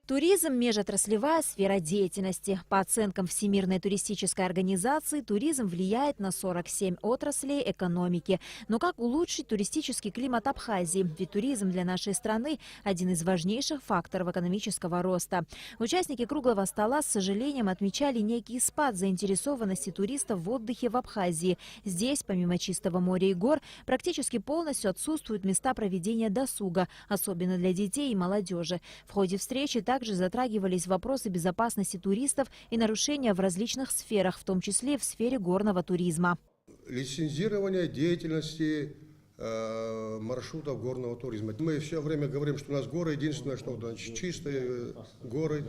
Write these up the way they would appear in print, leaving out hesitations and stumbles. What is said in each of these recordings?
Туризм – межотраслевая сфера деятельности. По оценкам Всемирной туристической организации, туризм влияет на 47 отраслей экономики. Но как улучшить туристический климат Абхазии? Ведь туризм для нашей страны – один из важнейших факторов экономического роста. Участники круглого стола с сожалением отмечали некий спад заинтересованности туристов в отдыхе в Абхазии. Здесь, помимо чистого моря и гор, практически полностью отсутствуют места проведения досуга, особенно для детей и молодежи. В ходе встречи также затрагивались вопросы безопасности туристов и нарушения в различных сферах, в том числе и в сфере горного туризма. Лицензирование деятельности маршрутов горного туризма. Мы все время говорим, что у нас горы единственное, что чистые горы,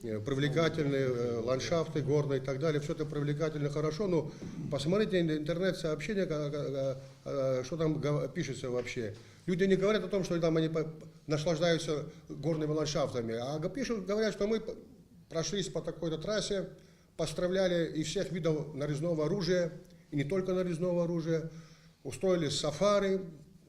привлекательные ландшафты горные и так далее. Все это привлекательно, хорошо, но посмотрите интернет-сообщения, что там пишется вообще. Люди не говорят о том, что там они наслаждаются горными ландшафтами, а говорят, что мы прошлись по такой-то трассе, постреляли из всех видов нарезного оружия, и не только нарезного оружия, устроили сафари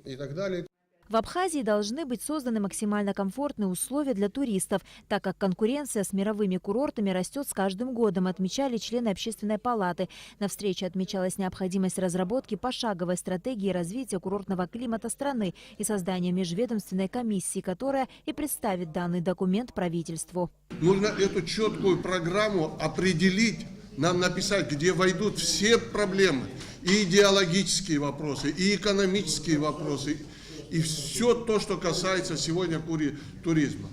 и так далее. В Абхазии должны быть созданы максимально комфортные условия для туристов, так как конкуренция с мировыми курортами растет с каждым годом, отмечали члены Общественной палаты. На встрече отмечалась необходимость разработки пошаговой стратегии развития курортного климата страны и создания межведомственной комиссии, которая и представит данный документ правительству. Нужно эту четкую программу определить, нам написать, где войдут все проблемы, и идеологические вопросы, и экономические вопросы, и все то, что касается сегодня туризма.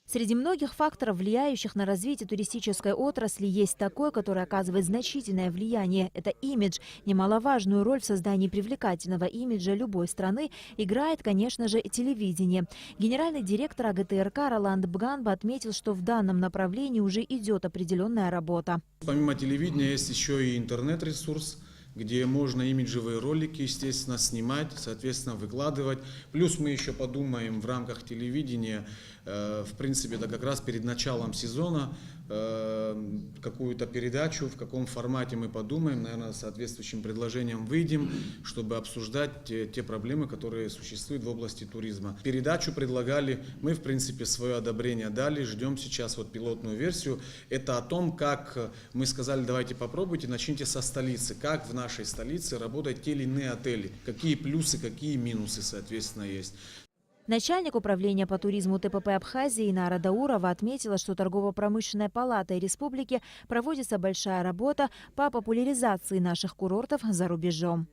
Среди многих факторов, влияющих на развитие туристической отрасли, есть такой, который оказывает значительное влияние. Это имидж. Немаловажную роль в создании привлекательного имиджа любой страны играет, конечно же, телевидение. Генеральный директор АГТРК Роланд Бганба отметил, что в данном направлении уже идет определенная работа. Помимо телевидения есть еще и интернет-ресурс, где можно имиджевые ролики, естественно, снимать, соответственно, выкладывать. Плюс мы еще подумаем в рамках телевидения, в принципе, это как раз перед началом сезона, какую-то передачу, в каком формате мы подумаем, наверное, соответствующим предложением выйдем, чтобы обсуждать те проблемы, которые существуют в области туризма. Передачу предлагали, мы, в принципе, свое одобрение дали, ждем сейчас вот пилотную версию. Это о том, как мы сказали, давайте попробуйте, начните со столицы, как в нашей столице работают те или иные отели, какие плюсы, какие минусы, соответственно, есть. Начальник управления по туризму ТПП Абхазии Инара Даурова отметила, что торгово-промышленной палатой республики проводится большая работа по популяризации наших курортов за рубежом.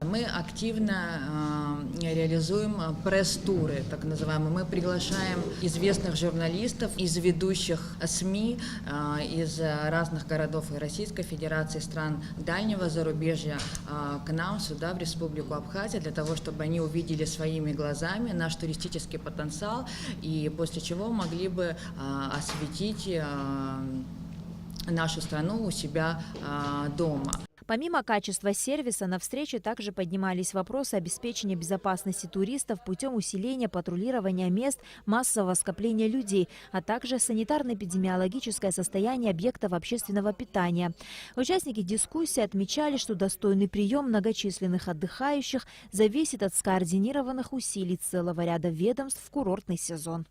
Мы активно реализуем пресс-туры, так называемые. Мы приглашаем известных журналистов из ведущих СМИ, из разных городов и Российской Федерации, стран дальнего зарубежья к нам сюда, в Республику Абхазия, для того, чтобы они увидели своими глазами наш туристический потенциал и после чего могли бы осветить нашу страну у себя дома. Помимо качества сервиса, на встрече также поднимались вопросы обеспечения безопасности туристов путем усиления патрулирования мест массового скопления людей, а также санитарно-эпидемиологическое состояние объектов общественного питания. Участники дискуссии отмечали, что достойный прием многочисленных отдыхающих зависит от скоординированных усилий целого ряда ведомств в курортный сезон.